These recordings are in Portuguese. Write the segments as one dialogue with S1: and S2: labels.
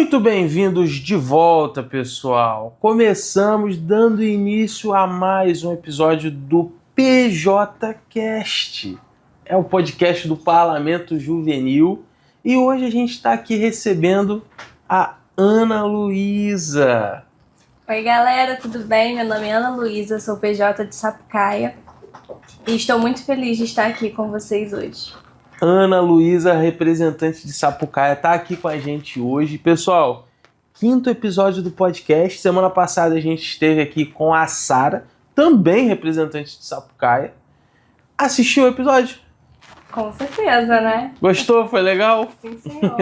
S1: Muito bem-vindos de volta, pessoal. Começamos dando início a mais um episódio do PJcast. É o podcast do Parlamento Juvenil. E hoje a gente está aqui recebendo a Ana Luísa.
S2: Oi, galera, tudo bem? Meu nome é Ana Luísa, sou PJ de Sapucaia e estou muito feliz de estar aqui com vocês hoje.
S1: Ana Luísa, representante de Sapucaia, está aqui com a gente hoje. Pessoal, 5º episódio do podcast. Semana passada a gente esteve aqui com a Sara, também representante de Sapucaia. Assistiu o episódio?
S2: Com certeza, né?
S1: Gostou? Foi legal?
S2: Sim, senhor.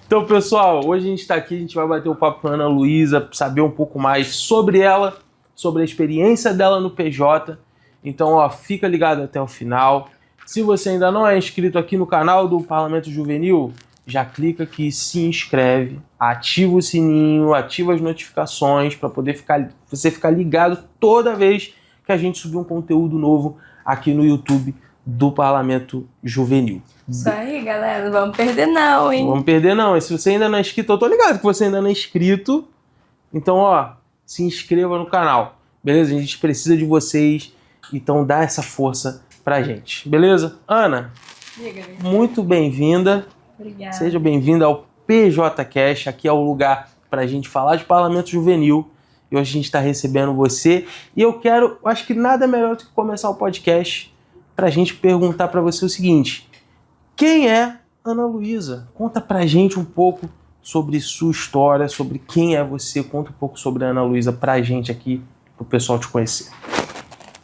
S1: Então, pessoal, hoje a gente está aqui, a gente vai bater um papo com a Ana Luísa, saber um pouco mais sobre ela, sobre a experiência dela no PJ. Então, ó, fica ligado até o final. Se você ainda não é inscrito aqui no canal do Parlamento Juvenil, já clica aqui, se inscreve, ativa o sininho, ativa as notificações para poder você ficar ligado toda vez que a gente subir um conteúdo novo aqui no YouTube do Parlamento Juvenil.
S2: Isso aí, galera, não vamos perder não, hein?
S1: Não vamos perder não. E se você ainda não é inscrito, eu tô ligado que você ainda não é inscrito, então, ó, se inscreva no canal, beleza? A gente precisa de vocês, então dá essa força pra gente, beleza? Ana, muito bem-vinda.
S2: Obrigada.
S1: Seja bem-vinda ao PJcast. Aqui é o lugar pra gente falar de Parlamento Juvenil. E hoje a gente está recebendo você. E eu acho que nada melhor do que começar o podcast pra gente perguntar pra você o seguinte: quem é Ana Luísa? Conta pra gente um pouco sobre sua história, sobre quem é você. Conta um pouco sobre a Ana Luísa pra gente aqui, pro pessoal te conhecer.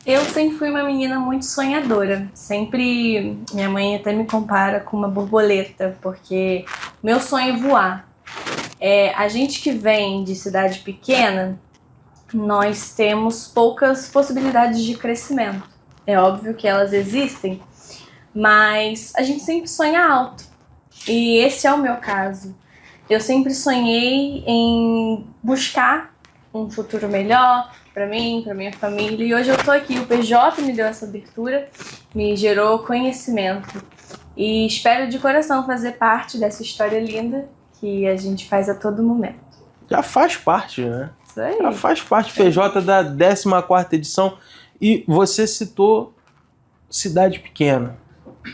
S2: Eu sempre fui uma menina muito sonhadora. Sempre, minha mãe até me compara com uma borboleta, porque meu sonho é voar. A gente que vem de cidade pequena, nós temos poucas possibilidades de crescimento. É óbvio que elas existem, mas a gente sempre sonha alto. E esse é o meu caso. Eu sempre sonhei em buscar um futuro melhor para mim, para minha família, e hoje eu tô aqui. O PJ me deu essa abertura, me gerou conhecimento e espero de coração fazer parte dessa história linda que a gente faz a todo momento.
S1: Já faz parte, né?
S2: Isso aí.
S1: Já faz parte, PJ da 14ª edição. E você citou cidade pequena.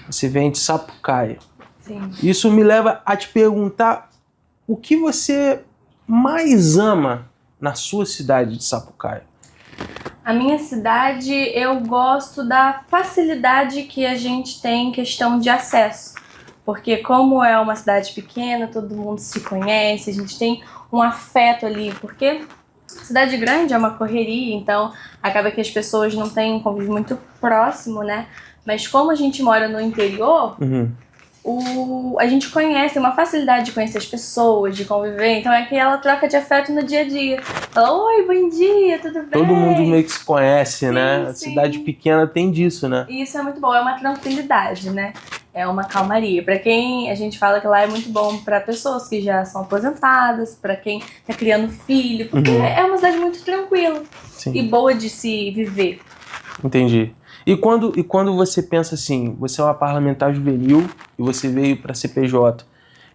S1: Você vem de Sapucaia.
S2: Sim.
S1: Isso me leva a te perguntar o que você mais ama na sua cidade de Sapucaia.
S2: A minha cidade, eu gosto da facilidade que a gente tem em questão de acesso. Porque como é uma cidade pequena, todo mundo se conhece, a gente tem um afeto ali. Porque cidade grande é uma correria, então acaba que as pessoas não têm um convívio muito próximo, né? Mas como a gente mora no interior, a gente conhece, uma facilidade de conhecer as pessoas, de conviver. Então é aquela troca de afeto no dia a dia. Fala, oi, bom dia, tudo bem?
S1: Todo mundo meio que se conhece,
S2: Sim,
S1: né? A
S2: sim.
S1: cidade pequena tem disso, né?
S2: E isso é muito bom, é uma tranquilidade, né? É uma calmaria. Pra quem a gente fala que lá é muito bom pra pessoas que já são aposentadas, pra quem tá criando filho, porque é uma cidade muito tranquila.
S1: Sim.
S2: E boa de se viver.
S1: Entendi. E quando você pensa assim, você é uma parlamentar juvenil e você veio para a CPJ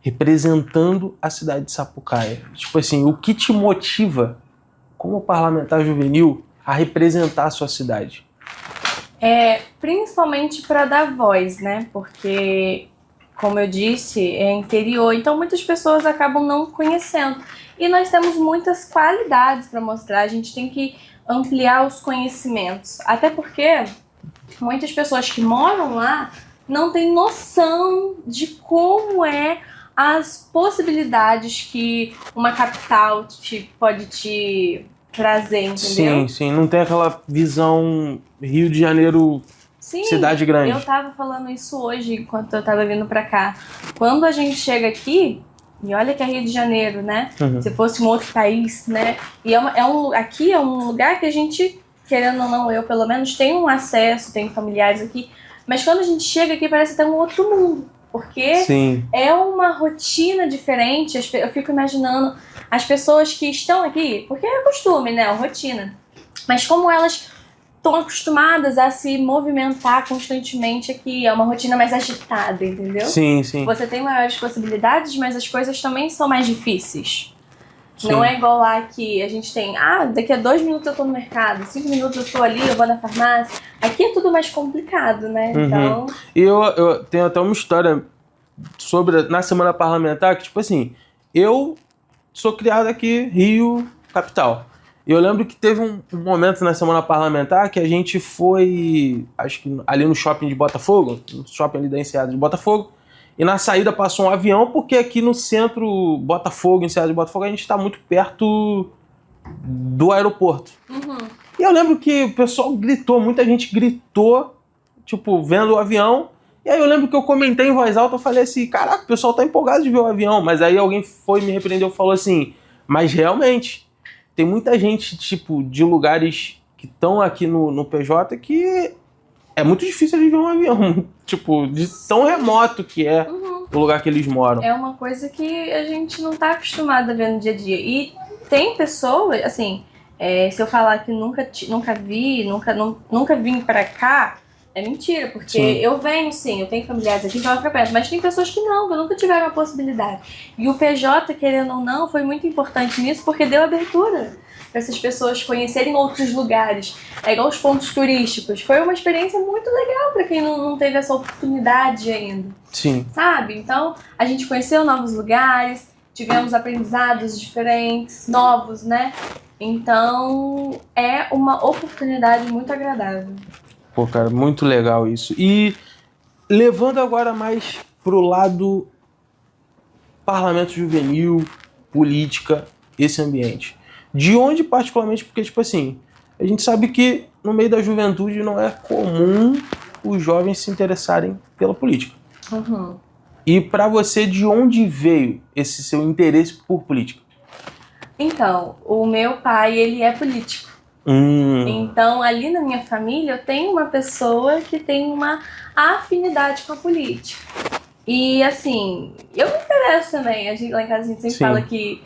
S1: representando a cidade de Sapucaia. Tipo assim, o que te motiva como parlamentar juvenil a representar a sua cidade?
S2: Principalmente para dar voz, né? Porque, como eu disse, é interior, então muitas pessoas acabam não conhecendo. E nós temos muitas qualidades para mostrar, a gente tem que ampliar os conhecimentos. Até porque muitas pessoas que moram lá não têm noção de como é as possibilidades que uma capital pode te trazer, entendeu?
S1: Sim, não tem aquela visão Rio de Janeiro,
S2: Sim,
S1: cidade grande.
S2: Eu tava falando isso hoje enquanto eu tava vindo pra cá. Quando a gente chega aqui, e olha que é Rio de Janeiro, né? Se fosse um outro país, né? E aqui é um lugar que a gente, querendo ou não, eu pelo menos tenho um acesso, tenho familiares aqui, mas quando a gente chega aqui parece ter um outro mundo, porque
S1: Sim.
S2: É uma rotina diferente. Eu fico imaginando as pessoas que estão aqui, porque é costume, né, é uma rotina, mas como elas estão acostumadas a se movimentar constantemente aqui. É uma rotina mais agitada, entendeu?
S1: Sim, sim.
S2: Você tem maiores possibilidades, mas as coisas também são mais difíceis.
S1: Sim.
S2: Não é igual lá que a gente tem, daqui a 2 minutos eu tô no mercado, 5 minutos eu tô ali, eu vou na farmácia. Aqui é tudo mais complicado, né? Então...
S1: E eu tenho até uma história na semana parlamentar que, tipo assim, eu sou criado aqui, Rio, capital. E eu lembro que teve um momento na semana parlamentar que a gente foi, acho que ali no shopping de Botafogo, no shopping ali da Enseada de Botafogo, e na saída passou um avião, porque aqui no centro Botafogo, Enseada de Botafogo, a gente está muito perto do aeroporto. E eu lembro que o pessoal gritou, muita gente gritou, tipo, vendo o avião. E aí eu lembro que eu comentei em voz alta, eu falei assim, caraca, o pessoal tá empolgado de ver o avião. Mas aí alguém foi me repreendeu e falou assim, mas realmente, tem muita gente, tipo, de lugares que estão aqui no PJ que é muito difícil de ver um avião. Tipo, de tão remoto que é o lugar que eles moram.
S2: É uma coisa que a gente não tá acostumado a ver no dia a dia. E tem pessoas, assim, se eu falar que nunca vim pra cá, é mentira, porque
S1: Sim.
S2: eu venho sim, eu tenho familiares aqui que eu frequento, mas tem pessoas que nunca tiveram a possibilidade. E o PJ, querendo ou não, foi muito importante nisso, porque deu abertura para essas pessoas conhecerem outros lugares. É igual os pontos turísticos. Foi uma experiência muito legal para quem não teve essa oportunidade ainda.
S1: Sim.
S2: Sabe? Então, a gente conheceu novos lugares, tivemos aprendizados diferentes, novos, né? Então, é uma oportunidade muito agradável.
S1: Pô, cara, muito legal isso. E levando agora mais pro lado parlamento juvenil, política, esse ambiente. De onde particularmente, porque, tipo assim, a gente sabe que no meio da juventude não é comum os jovens se interessarem pela política. E pra você, de onde veio esse seu interesse por política?
S2: Então, o meu pai, ele é político. Então, ali na minha família, eu tenho uma pessoa que tem uma afinidade com a política. E, assim, eu me interesso também. Lá em casa a gente sempre fala que,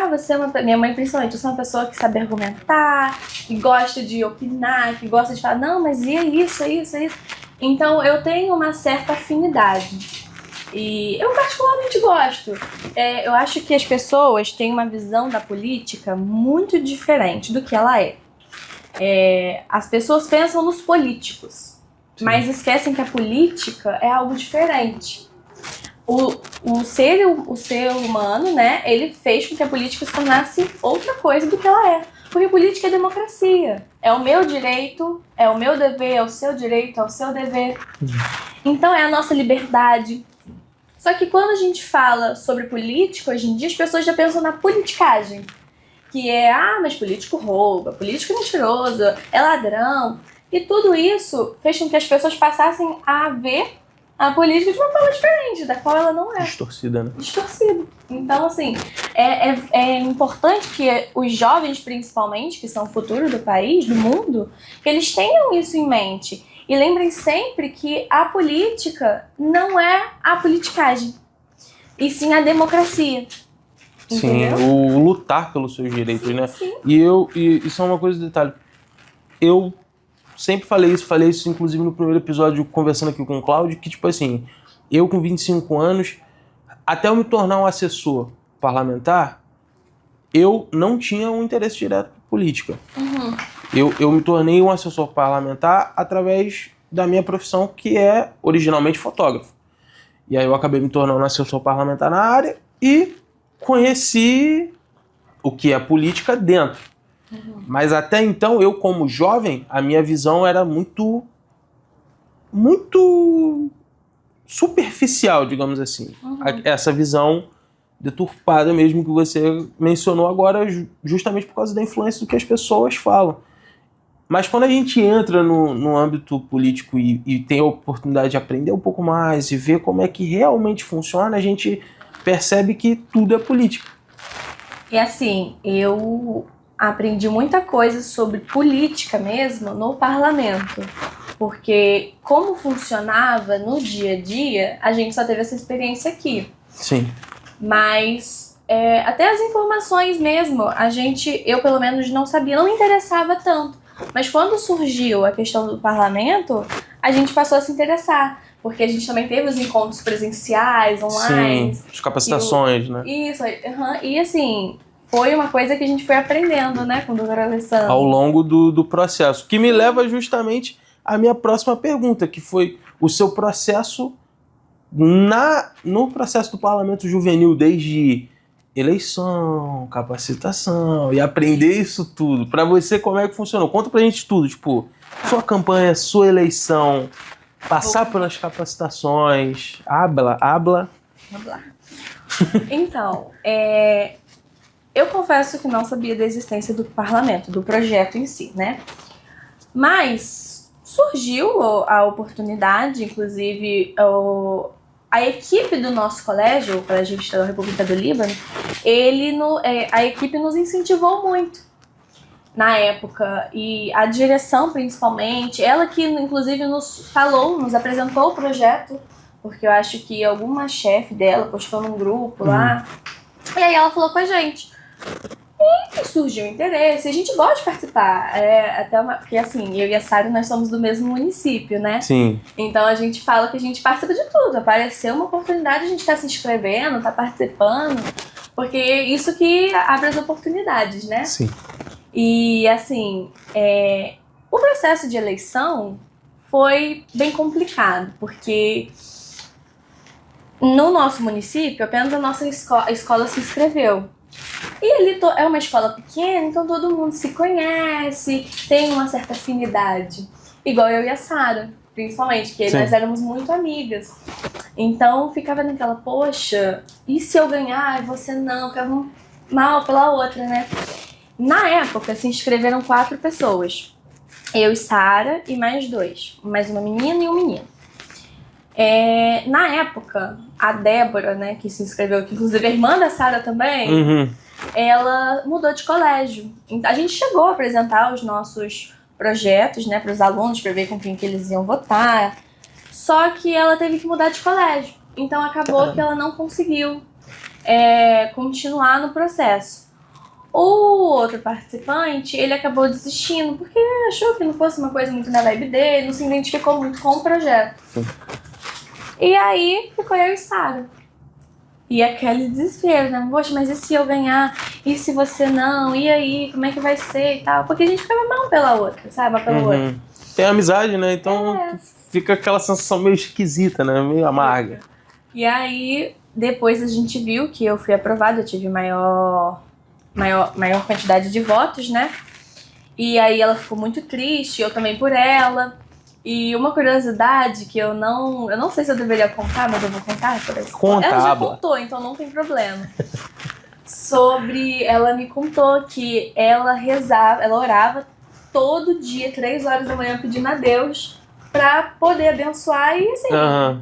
S2: você é minha mãe principalmente, eu sou uma pessoa que sabe argumentar, que gosta de opinar, que gosta de falar, não, mas e é isso, é isso, é isso. Então, eu tenho uma certa afinidade. E eu particularmente gosto. Eu acho que as pessoas têm uma visão da política muito diferente do que ela é. As pessoas pensam nos políticos, mas esquecem que a política é algo diferente. O ser humano, né, ele fez com que a política se tornasse outra coisa do que ela é. Porque política é democracia. É o meu direito, é o meu dever, é o seu direito, é o seu dever. Então é a nossa liberdade. Só que quando a gente fala sobre política, hoje em dia as pessoas já pensam na politicagem. Que mas político rouba, político é mentiroso, é ladrão. E tudo isso fez com que as pessoas passassem a ver a política de uma forma diferente, da qual ela não é.
S1: Distorcida, né?
S2: Distorcida. Então, assim, é importante que os jovens, principalmente, que são o futuro do país, do mundo, que eles tenham isso em mente. E lembrem sempre que a política não é a politicagem, e sim a democracia. Entendeu?
S1: Sim, o lutar pelos seus direitos, né?
S2: Sim.
S1: E isso é uma coisa de detalhe. Eu sempre falei isso inclusive no primeiro episódio, conversando aqui com o Cláudio, que tipo assim, eu com 25 anos, até eu me tornar um assessor parlamentar, eu não tinha um interesse direto por política. Eu me tornei um assessor parlamentar através da minha profissão, que é originalmente fotógrafo. E aí eu acabei me tornando um assessor parlamentar na área e conheci o que é política dentro. Mas até então, eu como jovem, a minha visão era muito superficial, digamos assim. Essa visão deturpada mesmo que você mencionou agora, justamente por causa da influência do que as pessoas falam. Mas quando a gente entra no âmbito político e tem a oportunidade de aprender um pouco mais e ver como é que realmente funciona, a gente percebe que tudo é política.
S2: E assim, eu aprendi muita coisa sobre política mesmo no parlamento. Porque como funcionava no dia a dia, a gente só teve essa experiência aqui.
S1: Sim.
S2: Mas até as informações mesmo, eu pelo menos não sabia, não me interessava tanto. Mas quando surgiu a questão do parlamento, a gente passou a se interessar. Porque a gente também teve os encontros presenciais, online.
S1: Sim, as capacitações, né?
S2: Isso, e assim, foi uma coisa que a gente foi aprendendo, né, com o Dr. Alessandro.
S1: Ao longo do processo. Que me leva justamente à minha próxima pergunta, que foi o seu processo no processo do Parlamento Juvenil, desde eleição, capacitação e aprender isso tudo. Pra você, como é que funcionou? Conta pra gente tudo, tipo, sua campanha, sua eleição, passar pelas capacitações, habla.
S2: Vamos lá. Então, eu confesso que não sabia da existência do parlamento, do projeto em si, né? Mas surgiu a oportunidade, inclusive a equipe do nosso colégio, o Colégio Estadual República do Líbano, a equipe nos incentivou muito na época, e a direção principalmente, ela que inclusive nos apresentou o projeto, porque eu acho que alguma chefe dela postou num grupo lá, e aí ela falou com a gente. E surgiu o interesse, a gente gosta de participar, porque assim, eu e a Sara, nós somos do mesmo município, né?
S1: Sim.
S2: Então a gente fala que a gente participa de tudo, apareceu uma oportunidade, a gente tá se inscrevendo, tá participando, porque isso que abre as oportunidades, né?
S1: Sim.
S2: E assim, o processo de eleição foi bem complicado, porque no nosso município apenas a nossa escola se inscreveu. E ali é uma escola pequena, então todo mundo se conhece, tem uma certa afinidade. Igual eu e a Sara, principalmente, que nós éramos muito amigas. Então ficava naquela, poxa, e se eu ganhar e você não? Ficava mal pela outra, né? Na época se inscreveram 4 pessoas. Eu e Sara e mais 2. Mais uma menina e um menino. Na época, a Débora, né, que se inscreveu, que inclusive é irmã da Sara também, ela mudou de colégio. A gente chegou a apresentar os nossos projetos, né, para os alunos, para ver com quem que eles iam votar. Só que ela teve que mudar de colégio. Então acabou que ela não conseguiu continuar no processo. O outro participante, ele acabou desistindo, porque achou que não fosse uma coisa muito na vibe dele, não se identificou muito com o projeto. E aí, ficou eu e Sara. E aquele desespero, né? Poxa, mas e se eu ganhar? E se você não? E aí, como é que vai ser e tal? Porque a gente ficava mal pela outra, sabe? Pela outra.
S1: Tem amizade, né? Então fica aquela sensação meio esquisita, né? Meio amarga.
S2: E aí, depois a gente viu que eu fui aprovada, eu tive maior quantidade de votos, né? E aí ela ficou muito triste, eu também por ela. E uma curiosidade que eu não sei se eu deveria contar, mas eu vou contar.
S1: Conta,
S2: ela já contou, então não tem problema. Ela me contou que ela orava todo dia, 3 horas da manhã, pedindo a Deus pra poder abençoar e assim,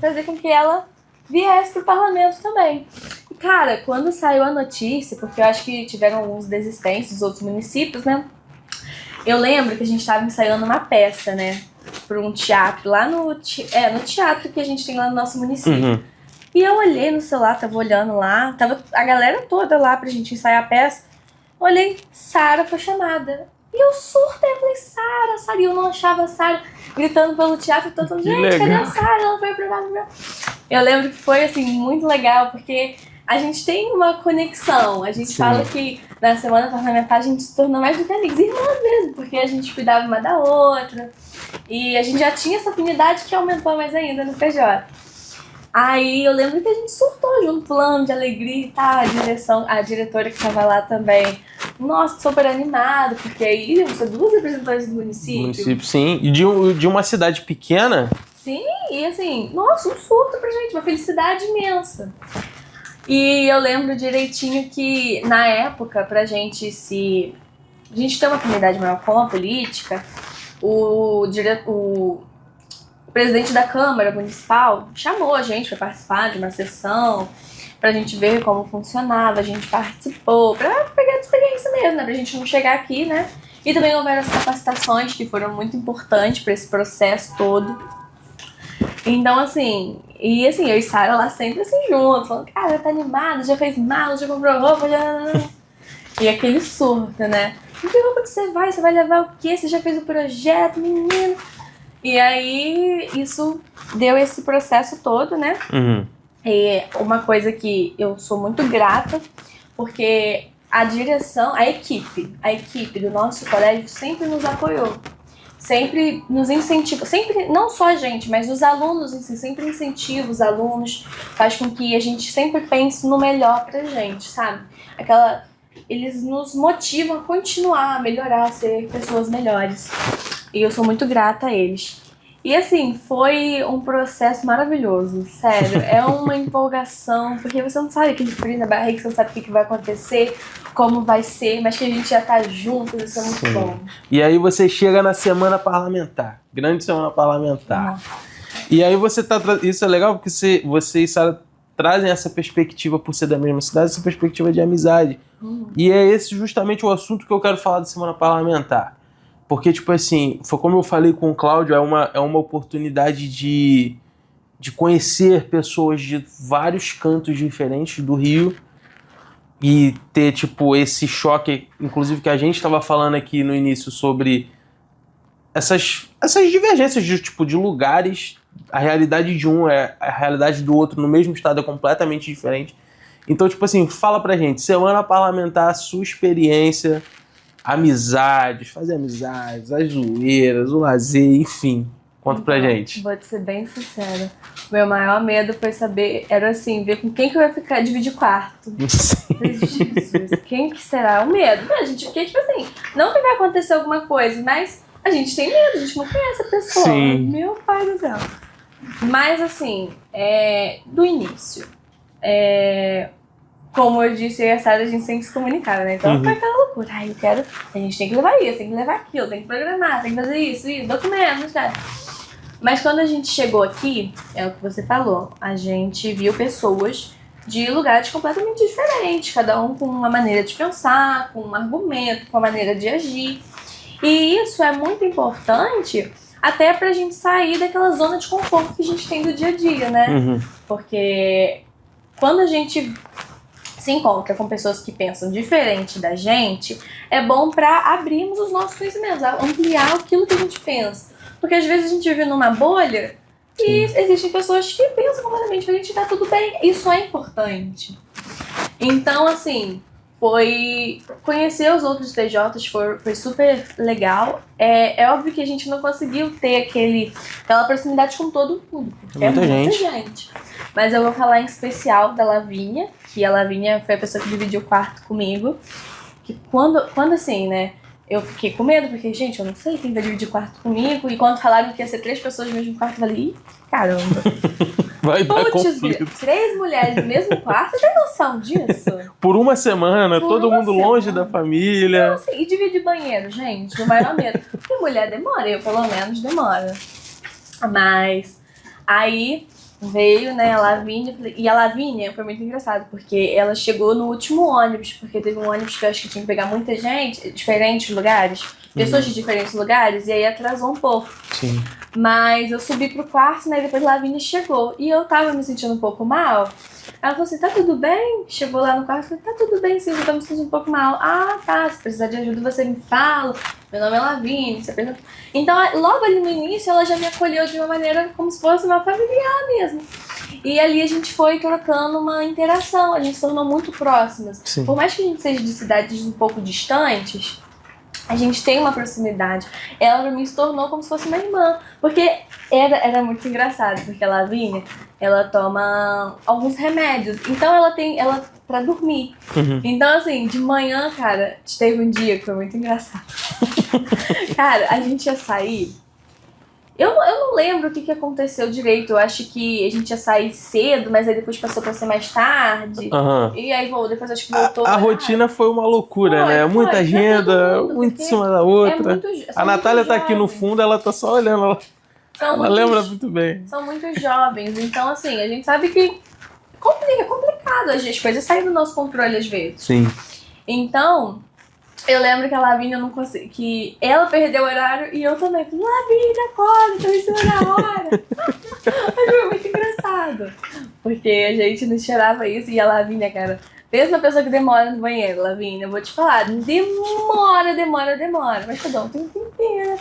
S2: fazer com que ela viesse pro parlamento também. E, cara, quando saiu a notícia, porque eu acho que tiveram alguns desistentes dos outros municípios, né? Eu lembro que a gente tava ensaiando uma peça, né? Para um teatro, lá no teatro que a gente tem lá no nosso município. E eu olhei no celular, tava olhando lá, tava a galera toda lá pra gente ensaiar a peça. Olhei, Sara foi chamada. E eu surtei, eu falei, Sara, e eu não achava a Sara gritando pelo teatro, todo mundo, gente, cadê a Sara? Ela foi aprovada. Eu lembro que foi, assim, muito legal, porque a gente tem uma conexão. A gente fala que na semana parlamentar a gente se tornou mais do que amigos, irmãs mesmo, porque a gente cuidava uma da outra. E a gente já tinha essa afinidade que aumentou mais ainda no PJ. Aí eu lembro que a gente surtou junto, pulando de alegria e tal. A diretora que estava lá também. Nossa, super animado, porque aí você 2 representantes do município.
S1: Sim. E de uma cidade pequena.
S2: Sim, e assim, nossa, um surto pra gente, uma felicidade imensa. E eu lembro direitinho que na época, pra gente ter uma afinidade maior com a política, o presidente da Câmara Municipal chamou a gente para participar de uma sessão, pra gente ver como funcionava, a gente participou, pra pegar a experiência mesmo, né? Pra gente não chegar aqui, né? E também houveram as capacitações que foram muito importantes para esse processo todo. Então, assim, eu e Sara lá sempre assim juntos, falando, cara, tá animada, já fez mala, já comprou roupa, já... E aquele surto, né? que roupa que você vai? Você vai levar o quê? Você já fez o projeto, menino? E aí, isso deu esse processo todo, né? E uma coisa que eu sou muito grata, porque a direção, a equipe do nosso colégio sempre nos apoiou. Sempre nos incentiva, sempre, não só a gente, mas os alunos, sempre incentiva os alunos, faz com que a gente sempre pense no melhor pra gente, sabe? Eles nos motivam a continuar, a melhorar, a ser pessoas melhores. E eu sou muito grata a eles. E assim, foi um processo maravilhoso, sério. É uma empolgação, porque você não sabe aquele frio na barriga, você não sabe o que vai acontecer, como vai ser, mas que a gente já tá junto, isso é muito bom.
S1: E aí você chega na semana parlamentar, grande semana parlamentar. E aí você tá... Isso é legal porque você e Sara trazem essa perspectiva, por ser da mesma cidade, essa perspectiva de amizade. E é esse justamente o assunto que eu quero falar da semana parlamentar. Porque, tipo assim, foi como eu falei com o Cláudio, é uma oportunidade de conhecer pessoas de vários cantos diferentes do Rio e ter, tipo, esse choque, inclusive que a gente estava falando aqui no início sobre essas divergências de lugares. A realidade de um é a realidade do outro no mesmo estado é completamente diferente. Então, tipo assim, fala pra gente, semana parlamentar, sua experiência... fazer amizades, as zoeiras, o lazer, enfim. Conta pra gente.
S2: Vou te ser bem sincera. Meu maior medo foi saber, era assim, ver com quem que eu ia ficar, dividir quarto. Jesus, quem que será? O medo. A gente fica, tipo assim, não que vai acontecer alguma coisa, mas a gente tem medo, a gente não conhece a pessoa.
S1: Sim.
S2: Meu pai do céu. Mas assim, do início, como eu disse, a Sara, a gente sempre se comunicava, né? Então foi aquela loucura. A gente tem que levar isso, tem que levar aquilo, tem que programar, tem que fazer isso, documentos, cara. Mas quando a gente chegou aqui, é o que você falou, a gente viu pessoas de lugares completamente diferentes, cada um com uma maneira de pensar, com um argumento, com uma maneira de agir. E isso é muito importante até pra gente sair daquela zona de conforto que a gente tem do dia a dia, né? Porque quando a gente se encontra com pessoas que pensam diferente da gente, é bom para abrirmos os nossos conhecimentos, ampliar aquilo que a gente pensa. Porque às vezes a gente vive numa bolha e existem pessoas que pensam completamente diferente e tá tudo bem. Isso é importante. Então, assim, conhecer os outros TJs foi super legal. É óbvio que a gente não conseguiu ter aquela proximidade com todo mundo, porque é muita gente. Mas eu vou falar em especial da Lavínia, que a Lavínia foi a pessoa que dividiu o quarto comigo. Que quando assim, né, eu fiquei com medo, porque, gente, eu não sei quem vai dividir o quarto comigo. E quando falaram que ia ser 3 pessoas no mesmo quarto, eu falei, ih, caramba.
S1: Vai dar conflito.
S2: 3 mulheres no mesmo quarto, você tem noção disso?
S1: Por uma semana, todo mundo longe da família.
S2: Não, assim, e dividir banheiro, gente, o maior medo. Porque mulher demora, eu pelo menos demora. Mas aí veio, né, a Lavínia, e a Lavínia foi muito engraçado, porque ela chegou no último ônibus, porque teve um ônibus que eu acho que tinha que pegar muita gente, diferentes lugares, pessoas de diferentes lugares, e aí atrasou um pouco.
S1: Sim.
S2: Mas eu subi pro quarto, né, e depois a Lavínia chegou, e eu tava me sentindo um pouco mal. Ela falou assim, tá tudo bem? Chegou lá no quarto e falou, tá tudo bem sim, eu tô me sentindo um pouco mal. Ah, tá, se precisar de ajuda você me fala, meu nome é Lavínia, você precisa... Então, logo ali no início, ela já me acolheu de uma maneira como se fosse uma familiar mesmo. E ali a gente foi trocando uma interação, a gente se tornou muito próximas.
S1: Sim.
S2: Por mais que a gente seja de cidades um pouco distantes, a gente tem uma proximidade. Ela pra mim se tornou como se fosse uma irmã. Porque era muito engraçado, porque a Lavínia, ela toma alguns remédios. Então ela pra dormir. Então assim, de manhã, cara, teve um dia que foi muito engraçado. Cara, a gente ia sair. Eu não lembro o que aconteceu direito. Eu acho que a gente ia sair cedo, mas aí depois passou pra ser mais tarde. E aí depois acho que voltou.
S1: A rotina foi uma loucura, né? Muita agenda, muito em cima da outra. A Natália tá aqui no fundo, ela tá só olhando. Ela lembra muito bem.
S2: São muito jovens, então assim, a gente sabe que é complicado as coisas saem do nosso controle às vezes.
S1: Sim.
S2: Então, eu lembro que a Lavínia não conseguia, que ela perdeu o horário e eu também. Lavínia, acorda, tô em cima da hora. Mas foi muito engraçado. Porque a gente não cheirava isso e a Lavínia, cara, Pensa uma pessoa que demora no banheiro, Lavínia, eu vou te falar, demora, mas tá bom, tem um tempinho.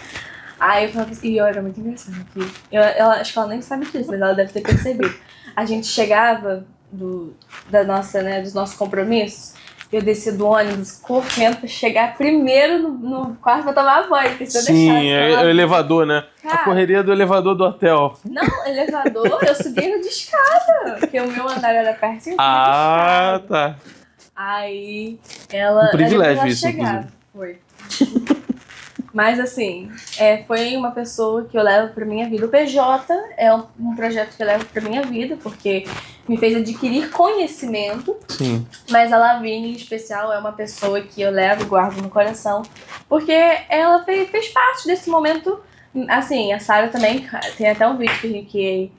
S2: Aí eu falava assim, e eu era muito engraçada aqui. Eu acho que ela nem sabe disso, mas ela deve ter percebido. A gente chegava dos nossos compromissos, eu descia do ônibus correndo pra chegar primeiro no quarto pra tomar banho.
S1: Sim, é o elevador, né? Cara, a correria do elevador do hotel.
S2: Não, elevador, eu subia de escada, porque o meu andar era pertinho.
S1: Ah, tá.
S2: Aí ela...
S1: Um privilégio isso,
S2: chegava. Foi. Mas assim, foi uma pessoa que eu levo pra minha vida. O PJ é um projeto que eu levo pra minha vida, porque me fez adquirir conhecimento.
S1: Sim.
S2: Mas a Lavínia, em especial, é uma pessoa que eu levo e guardo no coração, porque ela fez parte desse momento. Assim, a Sara também, tem até um vídeo que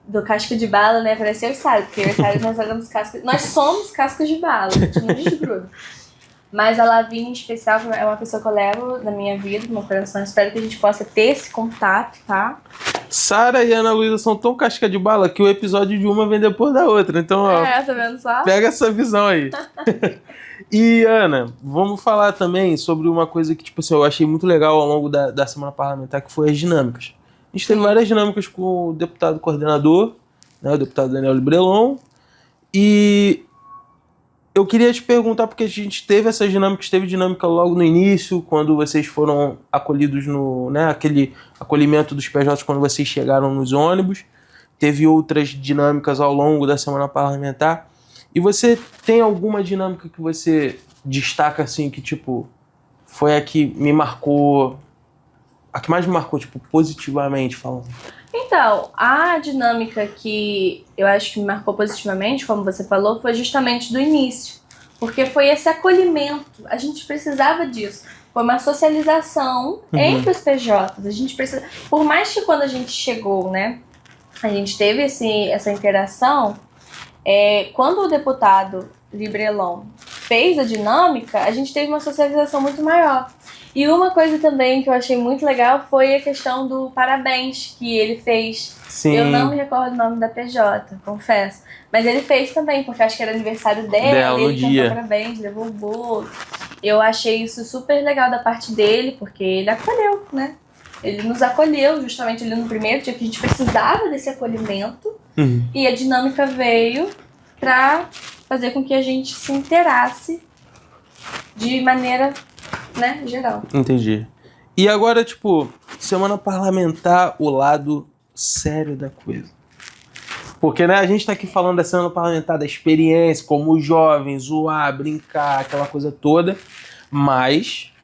S2: do casca de bala, né? Parece eu e Sara, porque eu e Sara nós éramos cascas. Nós somos cascas de bala, a gente não desgruda. Mas a Lavínia, em especial, é uma pessoa que eu levo na minha vida, no meu coração. Espero que a gente possa ter esse contato, tá?
S1: Sara e Ana Luísa são tão casca de bala que o episódio de uma vem depois da outra. Então, ó,
S2: tá vendo só?
S1: Pega essa visão aí. E, Ana, vamos falar também sobre uma coisa que, tipo assim, eu achei muito legal ao longo da semana parlamentar, que foi as dinâmicas. A gente teve várias dinâmicas com o deputado coordenador, né, o deputado Daniel Librelon, e eu queria te perguntar, porque a gente teve essas dinâmicas, teve dinâmica logo no início, quando vocês foram acolhidos no, né, aquele acolhimento dos PJs quando vocês chegaram nos ônibus, teve outras dinâmicas ao longo da semana parlamentar, e você tem alguma dinâmica que você destaca, assim, que, tipo, foi a que me marcou, a que mais me marcou, tipo, positivamente falando?
S2: Então, a dinâmica que eu acho que me marcou positivamente, como você falou, foi justamente do início. Porque foi esse acolhimento, a gente precisava disso. Foi uma socialização entre os PJs. A gente precisa, por mais que quando a gente chegou, né, a gente teve essa interação, quando o deputado Librelon fez a dinâmica, a gente teve uma socialização muito maior. E uma coisa também que eu achei muito legal foi a questão do parabéns que ele fez.
S1: Sim.
S2: Eu não me recordo o nome da PJ, confesso. Mas ele fez também, porque acho que era aniversário dela, ele cantou parabéns, levou o bolo. Eu achei isso super legal da parte dele, porque ele acolheu, né? Ele nos acolheu justamente ali no primeiro dia que a gente precisava desse acolhimento. E a dinâmica veio pra fazer com que a gente se inteirasse de maneira, né, geral.
S1: Entendi. E agora, tipo, semana parlamentar, o lado sério da coisa. Porque, né, a gente tá aqui falando da semana parlamentar, da experiência, como jovens, zoar, brincar, aquela coisa toda, mas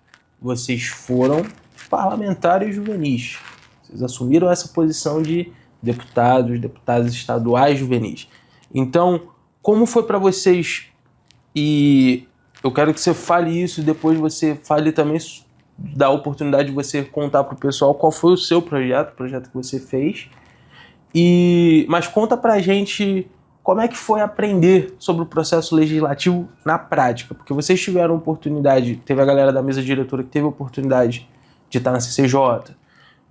S1: vocês foram parlamentares juvenis. Vocês assumiram essa posição de deputadas estaduais juvenis. Então, como foi para vocês? E eu quero que você fale isso e depois você fale também, dá a oportunidade de você contar pro pessoal qual foi o seu projeto, o projeto que você fez. Mas conta pra gente como é que foi aprender sobre o processo legislativo na prática, porque vocês tiveram oportunidade, teve a galera da mesa diretora que teve a oportunidade de estar na CCJ,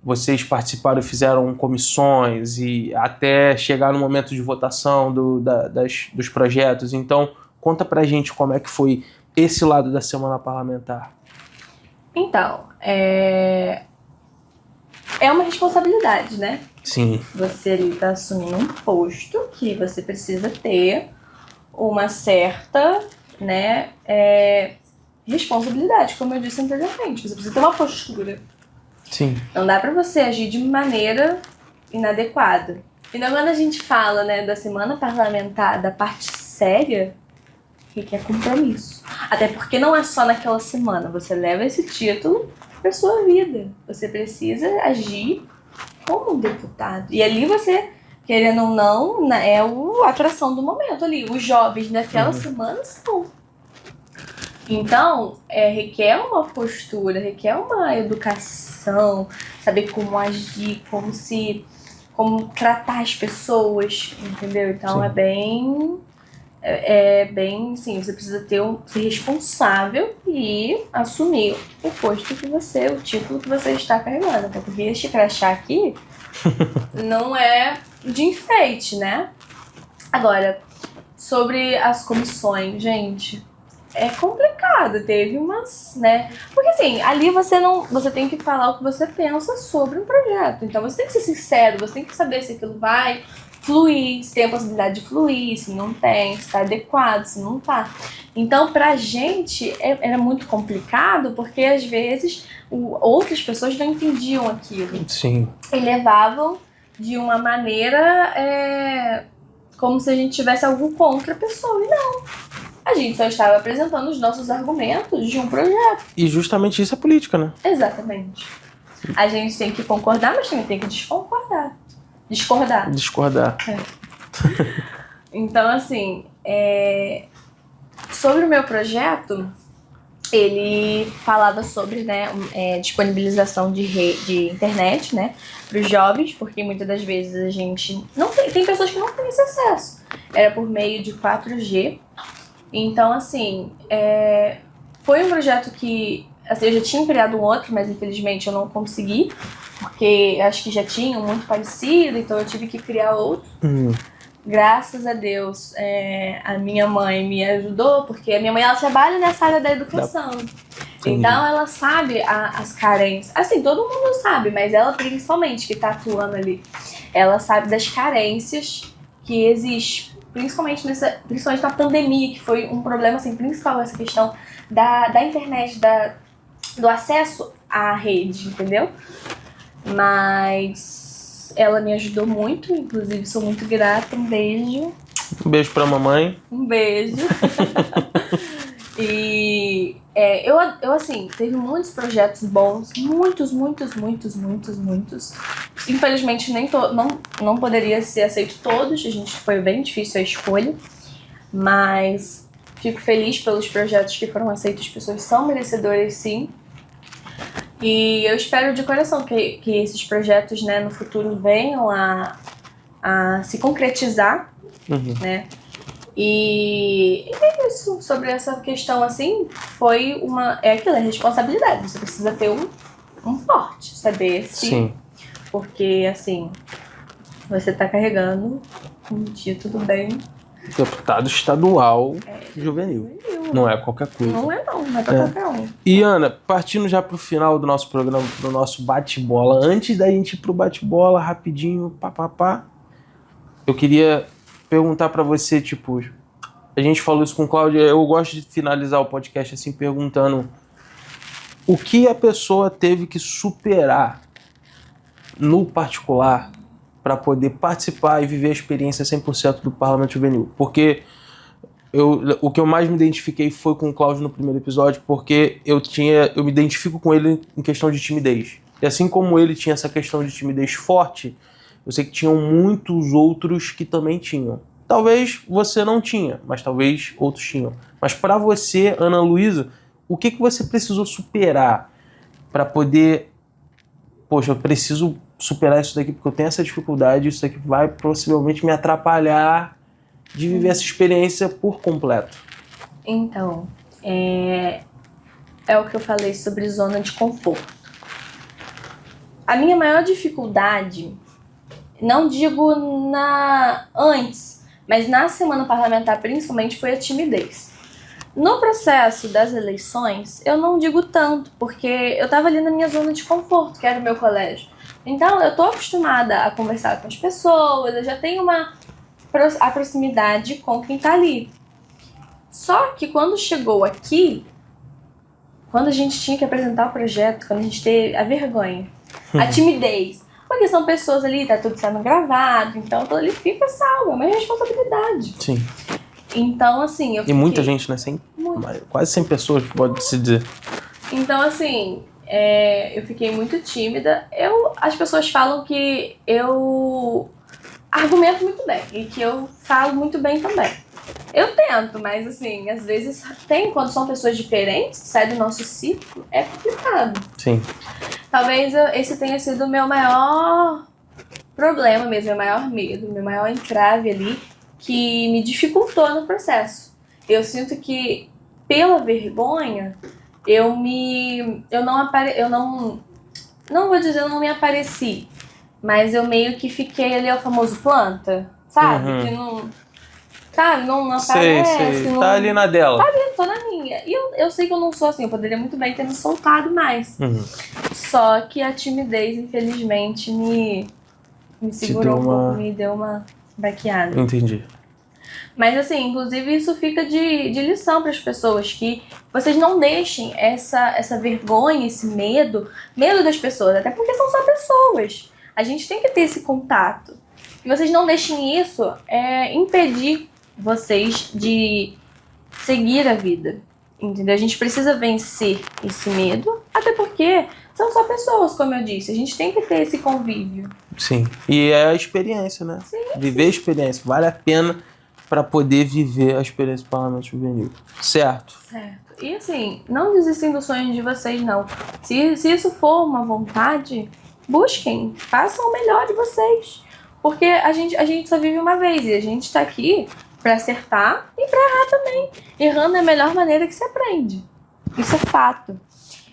S1: vocês participaram e fizeram comissões e até chegar no momento de votação dos projetos. Então, conta pra gente como é que foi esse lado da semana parlamentar.
S2: Então, é uma responsabilidade, né?
S1: Sim.
S2: Você ali está assumindo um posto que você precisa ter uma certa, né, responsabilidade, como eu disse anteriormente. Você precisa ter uma postura.
S1: Sim.
S2: Não dá para você agir de maneira inadequada. Então, quando a gente fala, né, da semana parlamentar, da parte séria, requer compromisso. Até porque não é só naquela semana. Você leva esse título para sua vida. Você precisa agir como deputado. E ali você, querendo ou não, é a atração do momento ali. Os jovens daquela semana são. Então, requer uma postura, requer uma educação, saber como agir, como tratar as pessoas, entendeu? Então,
S1: Sim.
S2: é bem, sim, você precisa ser responsável e assumir o posto que você, o título que você está carregando. Até porque este crachá aqui não é de enfeite, né? Agora, sobre as comissões, gente, é complicado. Teve umas, né? Porque assim, ali você tem que falar o que você pensa sobre um projeto. Então você tem que ser sincero, você tem que saber se aquilo vai fluir, se tem a possibilidade de fluir, se não tem, se tá adequado, se não tá. Então, pra gente, era muito complicado, porque às vezes outras pessoas não entendiam aquilo.
S1: Sim.
S2: E levavam de uma maneira como se a gente tivesse algo contra a pessoa. E não. A gente só estava apresentando os nossos argumentos de um projeto.
S1: E justamente isso é política, né?
S2: Exatamente. A gente tem que concordar, mas também tem que discordar.
S1: Discordar.
S2: Então, assim, sobre o meu projeto, ele falava sobre, né, disponibilização de internet, né, para os jovens, porque muitas das vezes a gente não tem pessoas que não têm esse acesso. Era por meio de 4G. Então, assim, foi um projeto que, assim, eu já tinha criado um outro, mas infelizmente eu não consegui, porque acho que já tinha um muito parecido, então eu tive que criar outro. Graças a Deus, a minha mãe me ajudou, porque a minha mãe, ela trabalha nessa área da educação. Então ela sabe as carências. Assim, todo mundo sabe, mas ela principalmente, que está atuando ali, ela sabe das carências que existem, principalmente na pandemia, que foi um problema assim, principal, essa questão da internet, do acesso à rede, entendeu? Mas ela me ajudou muito, inclusive sou muito grata. Um beijo.
S1: Um beijo pra mamãe.
S2: Um beijo. E eu assim, teve muitos projetos bons, muitos. Infelizmente não poderia ser aceito todos, foi bem difícil a escolha, mas fico feliz pelos projetos que foram aceitos, as pessoas são merecedoras sim. E eu espero de coração que esses projetos, né, no futuro venham a se concretizar, né? E é isso, sobre essa questão, assim, foi aquela responsabilidade. Você precisa ter um porte, saber se...
S1: Sim.
S2: Porque, assim, você tá carregando um título bem...
S1: Deputado estadual juvenil. Não é qualquer coisa.
S2: Não é pra qualquer um.
S1: E Ana, partindo já pro final do nosso programa, pro nosso bate-bola, antes da gente ir pro bate-bola, rapidinho, eu queria perguntar pra você, tipo, a gente falou isso com o Cláudio, eu gosto de finalizar o podcast assim, perguntando o que a pessoa teve que superar no particular para poder participar e viver a experiência 100% do Parlamento Juvenil. Porque o que eu mais me identifiquei foi com o Cláudio no primeiro episódio, porque eu me identifico com ele em questão de timidez. E assim como ele tinha essa questão de timidez forte, eu sei que tinham muitos outros que também tinham. Talvez você não tinha, mas talvez outros tinham. Mas para você, Ana Luísa, o que você precisou superar para poder... Poxa, eu preciso superar isso daqui porque eu tenho essa dificuldade, isso daqui vai possivelmente me atrapalhar de viver essa experiência por completo.
S2: Então, é o que eu falei sobre zona de conforto. A minha maior dificuldade, não digo antes, mas na semana parlamentar principalmente, foi a timidez. No processo das eleições, eu não digo tanto, porque eu estava ali na minha zona de conforto, que era o meu colégio. Então, eu tô acostumada a conversar com as pessoas, eu já tenho a proximidade com quem tá ali. Só que quando chegou aqui, quando a gente tinha que apresentar o projeto, quando a gente teve a vergonha, a timidez, porque são pessoas ali, tá tudo sendo gravado, então aquilo ali fica salvo, é uma responsabilidade.
S1: Sim.
S2: Então, assim, eu fiquei...
S1: E muita gente, né? Quase 100 pessoas, pode-se dizer.
S2: Então, assim, eu fiquei muito tímida. As pessoas falam que eu argumento muito bem e que eu falo muito bem também. Eu tento, mas assim, às vezes quando são pessoas diferentes, que saem do nosso ciclo, é complicado.
S1: Sim.
S2: Talvez esse tenha sido o meu maior problema mesmo, meu maior medo, meu maior entrave ali, que me dificultou no processo. Eu sinto que, pela vergonha, eu não vou dizer eu não me apareci, mas eu meio que fiquei ali, o famoso planta, sabe? Que não... sabe? Não
S1: Sei.
S2: aparece. Não...
S1: Tá ali na dela.
S2: Eu tô na minha. E eu sei que eu não sou assim, eu poderia muito bem ter me soltado mais.
S1: Uhum.
S2: Só que a timidez, infelizmente, me segurou um pouco, me deu uma baqueada.
S1: Entendi.
S2: Mas assim, inclusive isso fica de lição para as pessoas, que vocês não deixem essa vergonha, esse medo das pessoas, até porque são só pessoas. A gente tem que ter esse contato. E vocês não deixem isso impedir vocês de seguir a vida, entendeu? A gente precisa vencer esse medo, até porque são só pessoas, como eu disse. A gente tem que ter esse convívio.
S1: Sim. E é a experiência, né?
S2: Sim.
S1: Viver a experiência. Vale a pena para poder viver a experiência do Parlamento Juvenil. Certo?
S2: Certo. E assim, não desistem do sonho de vocês, não. Se isso for uma vontade, busquem, façam o melhor de vocês. Porque a gente só vive uma vez e a gente tá aqui pra acertar e pra errar também. Errando é a melhor maneira que se aprende. Isso é fato.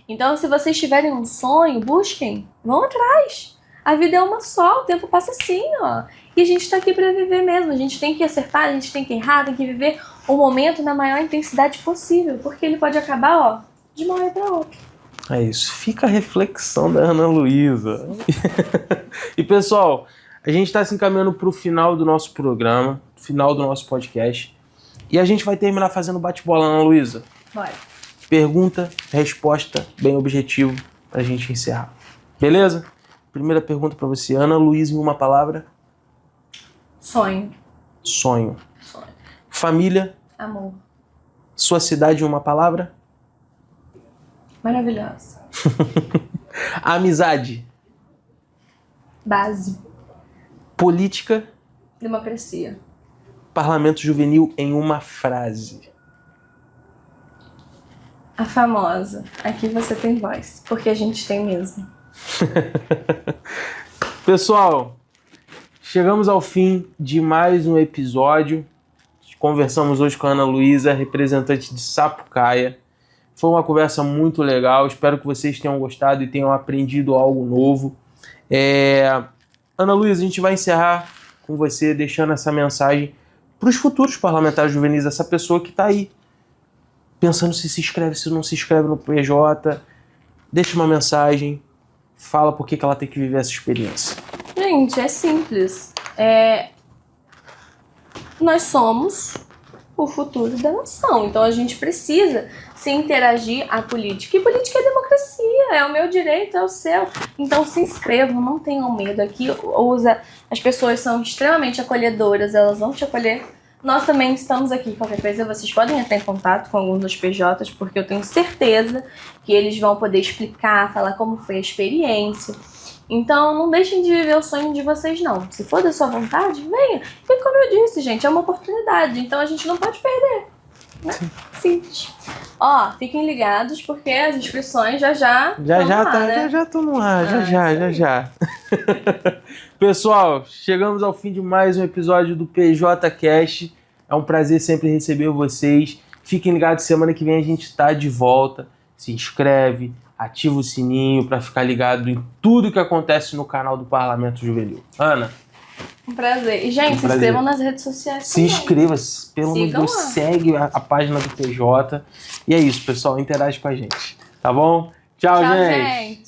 S2: Então, se vocês tiverem um sonho, busquem, vão atrás. A vida é uma só, o tempo passa assim, ó. E a gente tá aqui pra viver mesmo. A gente tem que acertar, a gente tem que errar, tem que viver o momento na maior intensidade possível. Porque ele pode acabar, ó, de uma hora pra outra.
S1: É isso. Fica a reflexão da Ana Luísa. E, pessoal, a gente está se encaminhando para o final do nosso programa, final do nosso podcast. E a gente vai terminar fazendo bate-bola, Ana Luísa.
S2: Bora.
S1: Pergunta, resposta, bem objetivo, para a gente encerrar. Beleza? Primeira pergunta para você. Ana Luísa, em uma palavra?
S2: Sonho.
S1: Sonho. Família?
S2: Amor.
S1: Sua cidade, em uma palavra?
S2: Maravilhosa.
S1: Amizade?
S2: Base.
S1: Política?
S2: Democracia.
S1: Parlamento Juvenil, em uma frase.
S2: A famosa. Aqui você tem voz. Porque a gente tem mesmo.
S1: Pessoal, chegamos ao fim de mais um episódio. Conversamos hoje com a Ana Luísa, representante de Sapucaia. Foi uma conversa muito legal. Espero que vocês tenham gostado e tenham aprendido algo novo. Ana Luísa, a gente vai encerrar com você deixando essa mensagem para os futuros parlamentares juvenis, essa pessoa que está aí pensando se inscreve, se não se inscreve no PJ. Deixa uma mensagem, fala por que ela tem que viver essa experiência.
S2: Gente, é simples. Nós somos o futuro da nação, então a gente precisa se interagir à política. E política é democracia, é o meu direito, é o seu. Então se inscrevam, não tenham medo. Aqui as pessoas são extremamente acolhedoras, elas vão te acolher. Nós também estamos aqui, qualquer coisa, vocês podem entrar em contato com alguns dos PJs, porque eu tenho certeza que eles vão poder explicar, falar como foi a experiência. Então, não deixem de viver o sonho de vocês, não. Se for da sua vontade, venha. E como eu disse, gente, é uma oportunidade, então a gente não pode perder. Né? Simples. Ó, fiquem ligados, porque as inscrições já estão no ar.
S1: Já. Pessoal, chegamos ao fim de mais um episódio do PJ Cast. É um prazer sempre receber vocês. Fiquem ligados, semana que vem a gente está de volta. Se inscreve, ativa o sininho para ficar ligado em tudo que acontece no canal do Parlamento Juvenil. Ana.
S2: Um prazer. E, gente, se inscrevam nas redes sociais.
S1: Se inscreva, pelo amor de Deus, segue a página do PJ. E é isso, pessoal. Interage com a gente. Tá bom? Tchau, gente.